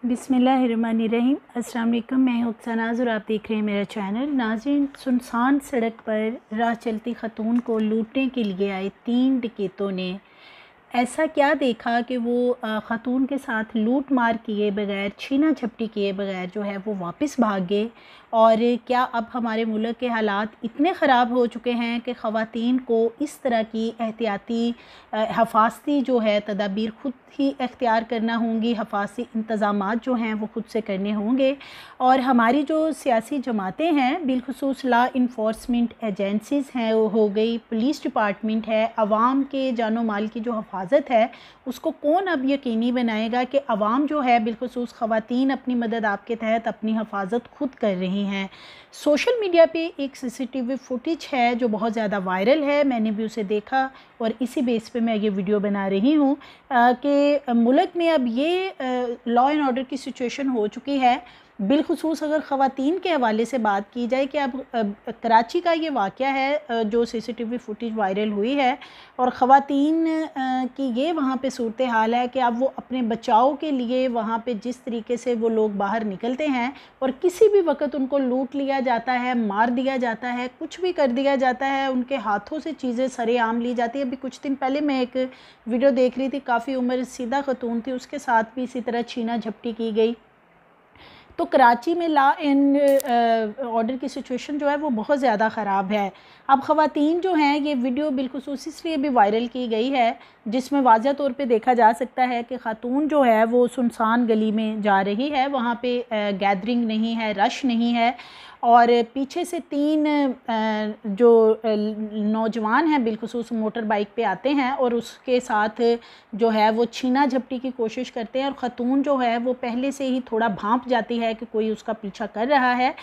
बिस्मिल्लाहिर्रहमानिर्रहीम। अस्सलाम वालेकुम। मैं हूं नाज़ और आप देख रहे हैं मेरा चैनल। नाज़रीन, सुनसान सड़क पर राह चलती ख़तून को लूटने के लिए आए 3 डकैतों ने ऐसा क्या देखा कि वो ख़तून के साथ लूट मार किए बगैर, छीना झपटी किए बगैर जो है वो वापस भाग गए। और क्या अब हमारे मुल्क के हालात इतने ख़राब हो चुके हैं कि ख़वातीन को इस तरह की एहतियाती हफाजती जो है तदाबीर ख़ुद ही इख्तियार करना होंगी, हफाजती इंतज़ामात जो हैं वो ख़ुद से करने होंगे। और हमारी जो सियासी जमातें हैं, बिलखुसूस लॉ इन्फोर्समेंट एजेंसीज़ हैं, वो हो गई, पुलिस डिपार्टमेंट है, आवाम के जानो माल की जो हफाजत है उसको कौन अब यकीनी बनाएगा कि आवाम जो है बिलखुसूस ख़वातीन अपनी मदद आपके तहत अपनी हफाजत खुद कर रही हैं। सोशल मीडिया पे एक सीसीटीवी फुटेज है जो बहुत ज़्यादा वायरल है, मैंने भी उसे देखा और इसी बेस पे मैं ये वीडियो बना रही हूँ कि मुल्क में अब ये लॉ एंड ऑर्डर की सिचुएशन हो चुकी है। बिलखुसूस अगर ख़वातीन के हवाले से बात की जाए कि अब कराची का ये वाक़या है जो सीसीटीवी फुटेज वायरल हुई है और ख़वातीन की ये वहाँ पे सूरत हाल है कि अब वो अपने बचाव के लिए वहाँ पे जिस तरीके से वो लोग बाहर निकलते हैं और किसी भी वक्त उनको लूट लिया जाता है, मार दिया जाता है, कुछ भी कर दिया जाता है, उनके हाथों से चीज़ें सरेआम ली जाती है। अभी कुछ दिन पहले मैं एक वीडियो देख रही थी, काफ़ी उम्र सीधा खतून थी, उसके साथ भी इसी तरह छीना झपटी की गई। तो कराची में लॉ एंड ऑर्डर की सिचुएशन जो है वो बहुत ज़्यादा ख़राब है। अब ख़वातीन जो हैं, ये वीडियो बिलखुसूस इसलिए भी वायरल की गई है जिसमें वाज़ह तौर पे देखा जा सकता है कि ख़ातून जो है वो सुनसान गली में जा रही है, वहाँ पे गैदरिंग नहीं है, रश नहीं है और पीछे से 3 जो नौजवान हैं बिलखुसूस मोटर बाइक पे आते हैं और उसके साथ जो है वो छीना झपटी की कोशिश करते हैं और ख़ातून जो है वो पहले से ही थोड़ा भांप जाती है कि कोई उसका पीछा कर रहा है।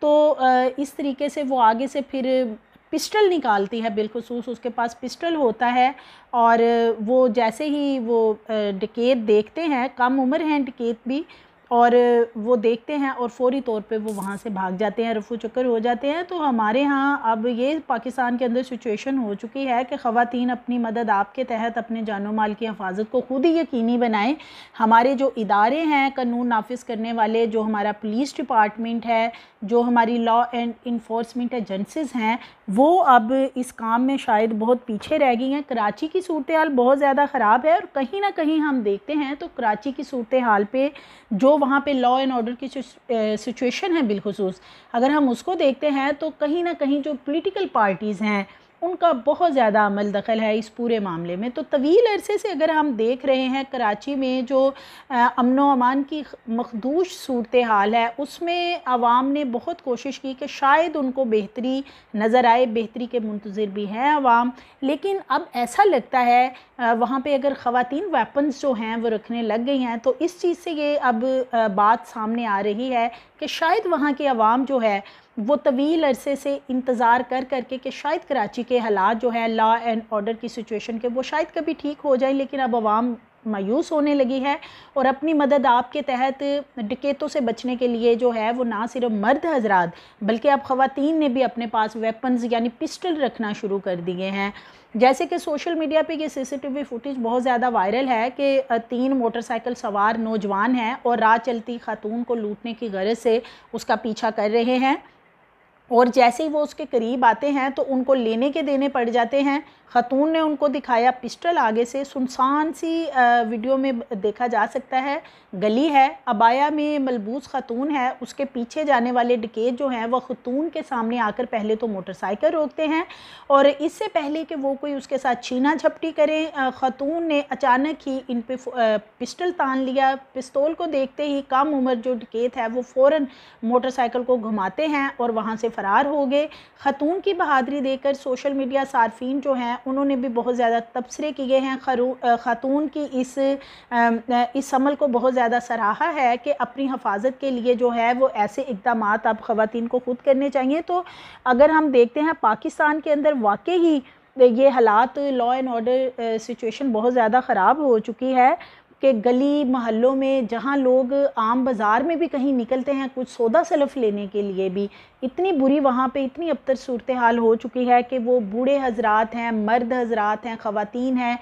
तो इस तरीके से वो आगे से फिर पिस्टल निकालती है, बिलखुसूस उसके पास पिस्टल होता है और वो जैसे ही वो डकैत देखते हैं, कम उम्र हैं डकैत भी, और वो देखते हैं और फ़ौरी तौर पे वो वहाँ से भाग जाते हैं, रफू चक्कर हो जाते हैं। तो हमारे यहाँ अब ये पाकिस्तान के अंदर सिचुएशन हो चुकी है कि ख़वातीन अपनी मदद आपके तहत अपने जानो माल की हिफाजत को खुद ही यकीनी बनाएं। हमारे जो इदारे हैं कानून नाफिज करने वाले, जो हमारा पुलिस डिपार्टमेंट है, जो हमारी लॉ एंड इन्फोर्समेंट एजेंसीज़ हैं, वो अब इस काम में शायद बहुत पीछे रह गई हैं। कराची की सूरत हाल बहुत ज़्यादा ख़राब है और कहीं ना कहीं हम देखते हैं तो कराची की सूरत हाल पे जो वहाँ पे लॉ एंड ऑर्डर की सिचुएशन है बिलखुसूस, अगर हम उसको देखते हैं तो कहीं ना कहीं जो पॉलिटिकल पार्टीज़ हैं उनका बहुत ज़्यादा अमल दखल है इस पूरे मामले में। तो तवील अरसे से अगर हम देख रहे हैं कराची में जो अमन व अमान की मखदूश सूरत हाल है, उसमें आवाम ने बहुत कोशिश की कि शायद उनको बेहतरी नज़र आए, बेहतरी के मुंतज़िर भी हैं आवाम। लेकिन अब ऐसा लगता है वहाँ पे अगर ख़वातीन वेपन्स जो हैं वो रखने लग गई हैं, तो इस चीज़ से ये अब बात सामने आ रही है कि शायद वहाँ की आवाम जो है वो तवील अरसे से इंतज़ार कर करके कि शायद कराची के हालात जो है लॉ एंड ऑर्डर की सिचुएशन के वो शायद कभी ठीक हो जाए, लेकिन अब आवाम मायूस होने लगी है और अपनी मदद आपके तहत डकैतों से बचने के लिए जो है वो ना सिर्फ मर्द हजरात बल्कि अब ख़वातीन ने भी अपने पास वेपन्स यानी पिस्टल रखना शुरू कर दिए हैं। जैसे कि सोशल मीडिया पे ये सीसीटीवी फुटेज बहुत ज़्यादा वायरल है कि 3 मोटरसाइकिल सवार नौजवान हैं और राह चलती खातून को लूटने की गरज से उसका पीछा कर रहे हैं और जैसे ही वो उसके करीब आते हैं तो उनको लेने के देने पड़ जाते हैं। ख़ातून ने उनको दिखाया पिस्टल आगे से, सुनसान सी वीडियो में देखा जा सकता है, गली है, अबाया में मलबूस ख़ातून है, उसके पीछे जाने वाले डकैत जो हैं वह ख़ातून के सामने आकर पहले तो मोटरसाइकिल रोकते हैं और इससे पहले कि वो कोई उसके साथ छीना झपटी करें, ख़ातून ने अचानक ही इन पे पिस्टल तान लिया। पिस्तौल को देखते ही कम उम्र जो डकैत है वो फ़ौरन मोटरसाइकिल को घुमाते हैं और वहाँ से फ़रार हो गए। ख़ातून की बहादुरी देखकर सोशल मीडिया सार्फिन जो हैं उन्होंने भी बहुत ज़्यादा तबसरे किए हैं। ख़ातून की इस अमल को बहुत ज़्यादा सराहा है कि अपनी हिफाजत के लिए जो है वो ऐसे इक़दामात अब ख़वातीन को खुद करने चाहिए। तो अगर हम देखते हैं पाकिस्तान के अंदर वाकई ही ये हालात, लॉ एंड ऑर्डर सिचुएशन बहुत ज़्यादा ख़राब हो चुकी है कि गली मोहल्लों में जहाँ लोग आम बाज़ार में भी कहीं निकलते हैं कुछ सौदा सलफ़ लेने के लिए भी, इतनी बुरी वहाँ पे इतनी अबतर सूरत हाल हो चुकी है कि वो बूढ़े हजरात हैं, मर्द हजरात हैं, ख़वातीन हैं,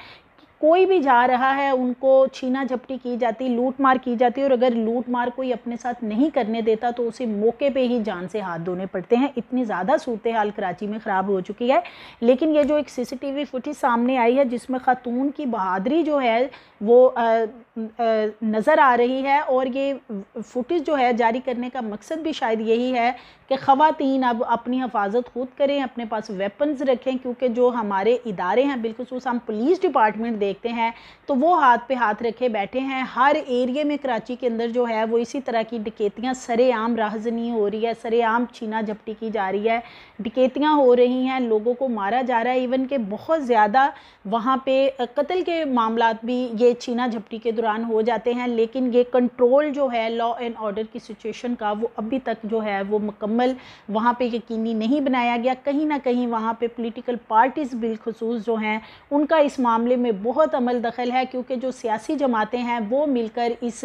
कोई भी जा रहा है उनको छीना झपटी की जाती, लूट मार की जाती है, और अगर लूट मार कोई अपने साथ नहीं करने देता तो उसे मौके पे ही जान से हाथ धोने पड़ते हैं। इतनी ज़्यादा सूरत हाल कराची में ख़राब हो चुकी है। लेकिन ये जो एक CCTV फुटेज सामने आई है जिसमें ख़ातून की बहादुरी जो है वो नज़र आ रही है, और ये फुटेज जो है जारी करने का मकसद भी शायद यही है कि ख़वातीन अब अपनी हिफाजत खुद करें, अपने पास वेपन्स रखें, क्योंकि जो हमारे इदारे हैं, बिलखुसूस हम पुलिस डिपार्टमेंट देखते हैं तो वो हाथ पे हाथ रखे बैठे हैं। हर एरिए में कराची के अंदर जो है वो इसी तरह की डकैतियाँ सरेआम राहज़नी हो रही है, सरेआम छीना झपटी की जा रही है, डकैतियाँ हो रही हैं, लोगों को मारा जा रहा है। इवन के बहुत ज़्यादा वहाँ पे कत्ल के मामलात भी ये छीना झपटी के दौरान हो जाते हैं। लेकिन ये कंट्रोल जो है लॉ एंड ऑर्डर की सिचुएशन का वो अभी तक जो है वो मुकम्मल वहाँ पे यकीनी नहीं बनाया गया। कहीं ना कहीं वहाँ पे पॉलिटिकल पार्टीज़ बिलखुसूस जो हैं उनका इस मामले में बहुत अमल दखल है, क्योंकि जो सियासी जमातें हैं वो मिलकर इस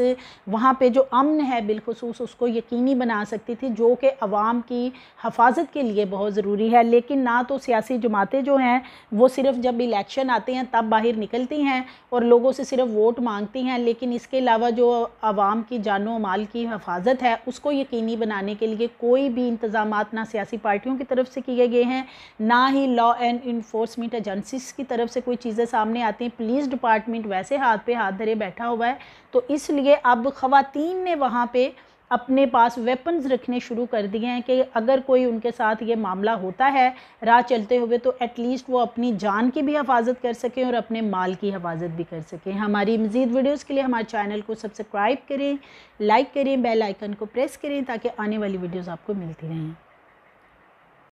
वहाँ पे जो अमन है बिलखुसूस उसको यकीनी बना सकती थी, जो कि अवाम की हफाजत के लिए बहुत ज़रूरी है। लेकिन ना तो सियासी जमातें जो हैं वो सिर्फ जब इलेक्शन आते हैं तब बाहर निकलती हैं और लोगों से सिर्फ वोट मांगती हैं, लेकिन इसके अलावा जो अवाम की जानो माल की हफाजत है उसको यकीनी बनाने के लिए कोई भी इंतज़ामात ना सियासी पार्टियों की तरफ से किए गए हैं, ना ही लॉ एंड इन्फोर्समेंट एजेंसीज की तरफ से कोई चीज़ें सामने आती हैं। पुलिस डिपार्टमेंट वैसे हाथ पे हाथ धरे बैठा हुआ है। तो इसलिए अब ख़वातीन ने वहाँ पे अपने पास वेपन्स रखने शुरू कर दिए हैं कि अगर कोई उनके साथ ये मामला होता है राह चलते हुए तो एटलीस्ट वो अपनी जान की भी हिफाजत कर सकें और अपने माल की हिफाजत भी कर सकें। हमारी मज़ीद वीडियोस के लिए हमारे चैनल को सब्सक्राइब करें, लाइक करें, बेल आइकन को प्रेस करें ताकि आने वाली वीडियोस आपको मिलती रहें।